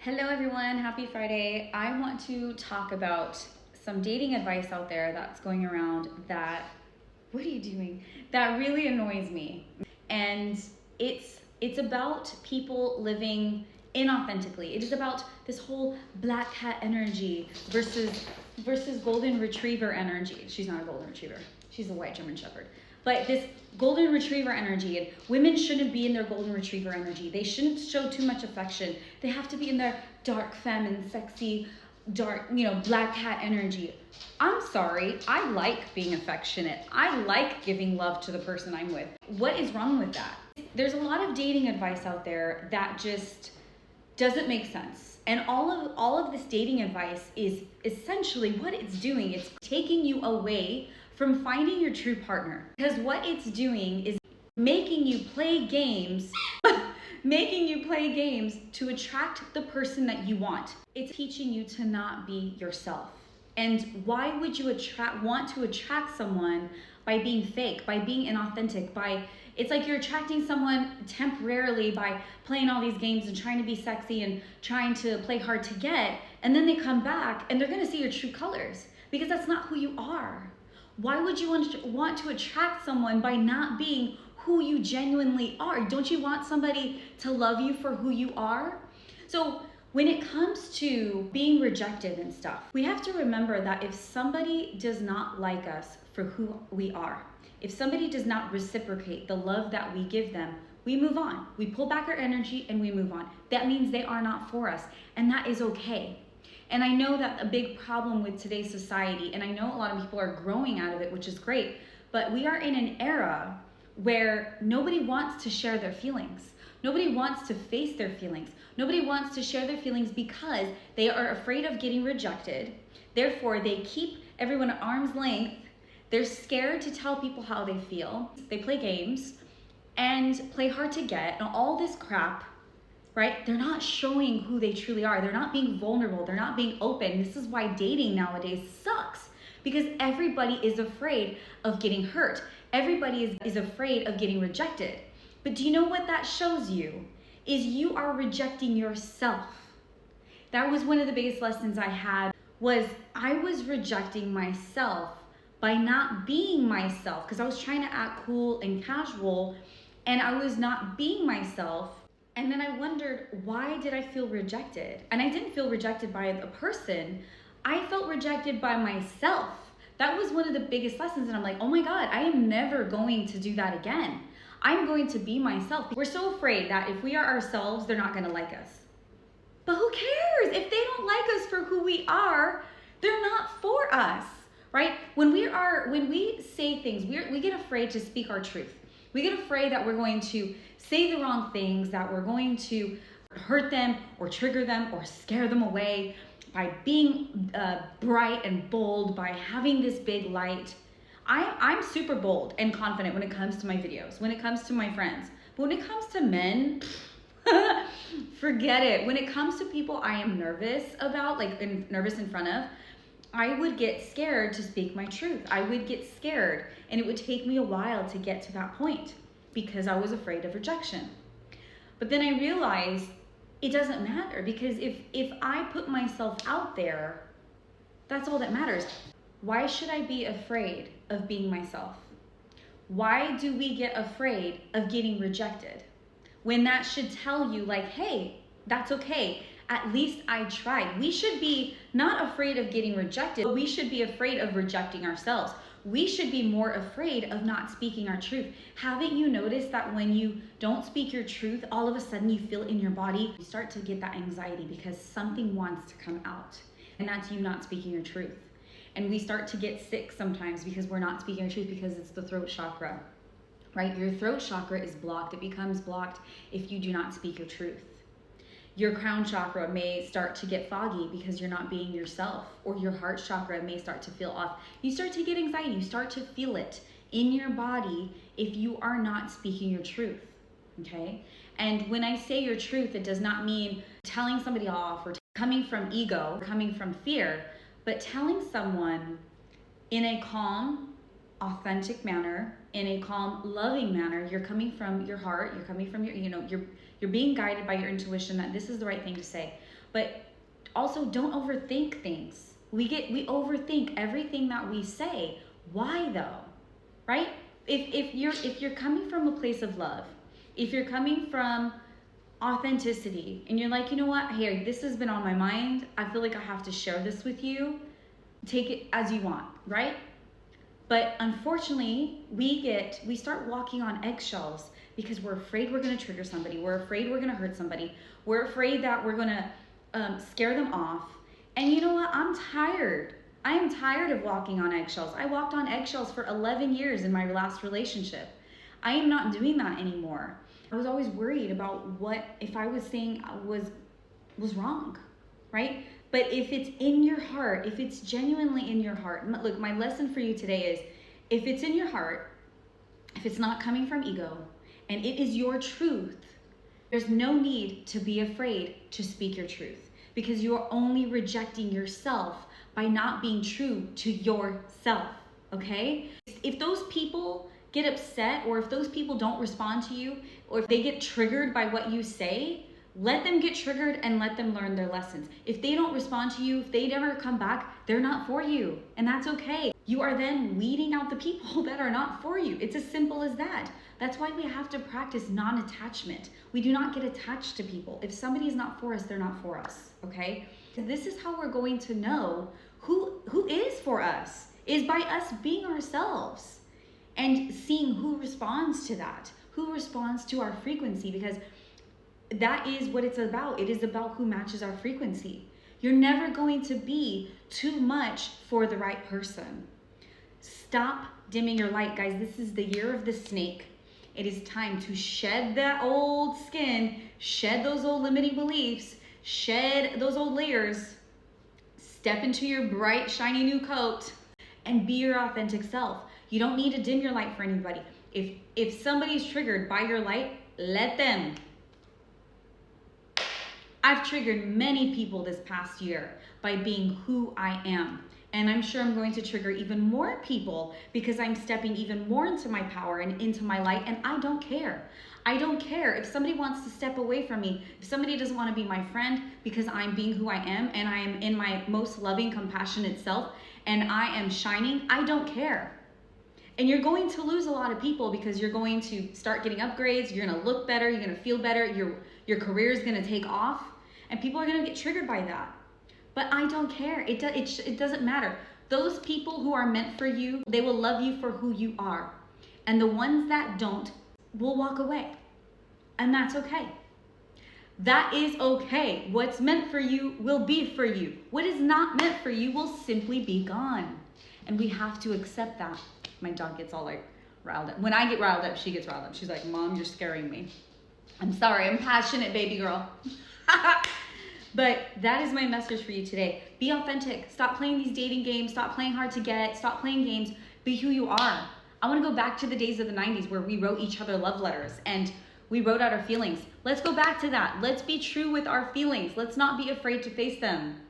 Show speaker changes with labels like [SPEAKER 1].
[SPEAKER 1] Hello everyone, happy Friday. I want to talk about some dating advice out there that's going around that, what are you doing? That really annoys me. And it's about people living inauthentically. It is about this whole black cat energy versus golden retriever energy. She's not a golden retriever. She's a white German shepherd. But this golden retriever energy, and women shouldn't be in their golden retriever energy. They shouldn't show too much affection. They have to be in their dark, feminine, sexy, dark, black cat energy. I'm sorry, I like being affectionate. I like giving love to the person I'm with. What is wrong with that? There's a lot of dating advice out there that just doesn't make sense. And all of this dating advice is essentially what it's doing. It's taking you away from finding your true partner. Because what it's doing is making you play games, to attract the person that you want. It's teaching you to not be yourself. And why would you want to attract someone by being fake, by being inauthentic, it's like you're attracting someone temporarily by playing all these games and trying to be sexy and trying to play hard to get, and then they come back and they're gonna see your true colors because that's not who you are. Why would you want to attract someone by not being who you genuinely are? Don't you want somebody to love you for who you are? So when it comes to being rejected and stuff, we have to remember that if somebody does not like us for who we are, if somebody does not reciprocate the love that we give them, we move on. We pull back our energy and we move on. That means they are not for us, and that is okay. And I know that a big problem with today's society, and I know a lot of people are growing out of it, which is great, but we are in an era where nobody wants to share their feelings. Nobody wants to face their feelings. Nobody wants to share their feelings because they are afraid of getting rejected. Therefore, they keep everyone at arm's length. They're scared to tell people how they feel. They play games and play hard to get and all this crap, right? They're not showing who they truly are. They're not being vulnerable. They're not being open. This is why dating nowadays sucks, because everybody is afraid of getting hurt. Everybody is afraid of getting rejected. But do you know what that shows you? Is you are rejecting yourself. That was one of the biggest lessons I had, was I was rejecting myself by not being myself, because I was trying to act cool and casual and I was not being myself. And then I wondered, why did I feel rejected? And I didn't feel rejected by a person. I felt rejected by myself. That was one of the biggest lessons. And I'm like, oh my God, I am never going to do that again. I'm going to be myself. We're so afraid that if we are ourselves, they're not gonna like us. But who cares? If they don't like us for who we are, they're not for us, right? When we say things, we get afraid to speak our truth. We get afraid that we're going to say the wrong things, that we're going to hurt them or trigger them or scare them away by being bright and bold, by having this big light. I'm super bold and confident when it comes to my videos, when it comes to my friends. But when it comes to men, forget it. When it comes to people I am nervous about, nervous in front of, I would get scared to speak my truth. I would get scared, and it would take me a while to get to that point because I was afraid of rejection. But then I realized it doesn't matter, because if I put myself out there, that's all that matters. Why should I be afraid of being myself? Why do we get afraid of getting rejected? When that should tell you, like, hey, that's okay. At least I tried. We should be not afraid of getting rejected, but we should be afraid of rejecting ourselves. We should be more afraid of not speaking our truth. Haven't you noticed that when you don't speak your truth, all of a sudden you feel it in your body? You start to get that anxiety because something wants to come out, and that's you not speaking your truth. And we start to get sick sometimes because we're not speaking our truth, because it's the throat chakra, right? Your throat chakra is blocked. It becomes blocked if you do not speak your truth. Your crown chakra may start to get foggy because you're not being yourself, or your heart chakra may start to feel off. You start to get anxiety. You start to feel it in your body if you are not speaking your truth, okay? And when I say your truth, it does not mean telling somebody off or coming from ego, or coming from fear, but telling someone in a calm, authentic manner, in a calm, loving manner. You're coming from your heart. You're coming from your, you're being guided by your intuition that this is the right thing to say. But also, don't overthink things. We overthink everything that we say. Why though? Right? If you're coming from a place of love, if you're coming from authenticity, and you're like, you know what, hey, this has been on my mind, I feel like I have to share this with you, take it as you want, right? But unfortunately, we start walking on eggshells because we're afraid we're going to trigger somebody, we're afraid we're going to hurt somebody, we're afraid that we're going to scare them off. And you know what, I'm tired. I am tired of walking on eggshells. I walked on eggshells for 11 years in my last relationship. I am not doing that anymore. I was always worried about what if I was saying was wrong, right? But if it's in your heart, if it's genuinely in your heart, look, my lesson for you today is, if it's in your heart, if it's not coming from ego, and it is your truth, there's no need to be afraid to speak your truth, because you are only rejecting yourself by not being true to yourself, okay? If those people get upset, or if those people don't respond to you, or if they get triggered by what you say, let them get triggered and let them learn their lessons. If they don't respond to you, if they never come back, they're not for you, and that's okay. You are then weeding out the people that are not for you. It's as simple as that. That's why we have to practice non-attachment. We do not get attached to people. If somebody is not for us, they're not for us, okay? This is how we're going to know who is for us, is by us being ourselves and seeing who responds to that, who responds to our frequency, because that is what it's about. It is about who matches our frequency. You're never going to be too much for the right person. Stop dimming your light, guys. This is the year of the snake. It is time to shed that old skin, shed those old limiting beliefs, shed those old layers, step into your bright, shiny new coat, and be your authentic self. You don't need to dim your light for anybody. If somebody's triggered by your light, let them. I've triggered many people this past year by being who I am. And I'm sure I'm going to trigger even more people because I'm stepping even more into my power and into my light, and I don't care. I don't care if somebody wants to step away from me, if somebody doesn't want to be my friend because I'm being who I am and I am in my most loving, compassionate self and I am shining, I don't care. And you're going to lose a lot of people because you're going to start getting upgrades, you're going to look better, you're going to feel better, your career is going to take off, and people are going to get triggered by that. But I don't care. It doesn't matter. Those people who are meant for you, they will love you for who you are. And the ones that don't will walk away. And that's okay. That is okay. What's meant for you will be for you. What is not meant for you will simply be gone. And we have to accept that. My dog gets all like riled up. When I get riled up, she gets riled up. She's like, Mom, you're scaring me. I'm sorry. I'm passionate, baby girl. But that is my message for you today. Be authentic. Stop playing these dating games. Stop playing hard to get. Stop playing games. Be who you are. I want to go back to the days of the 90s where we wrote each other love letters and we wrote out our feelings. Let's go back to that. Let's be true with our feelings. Let's not be afraid to face them.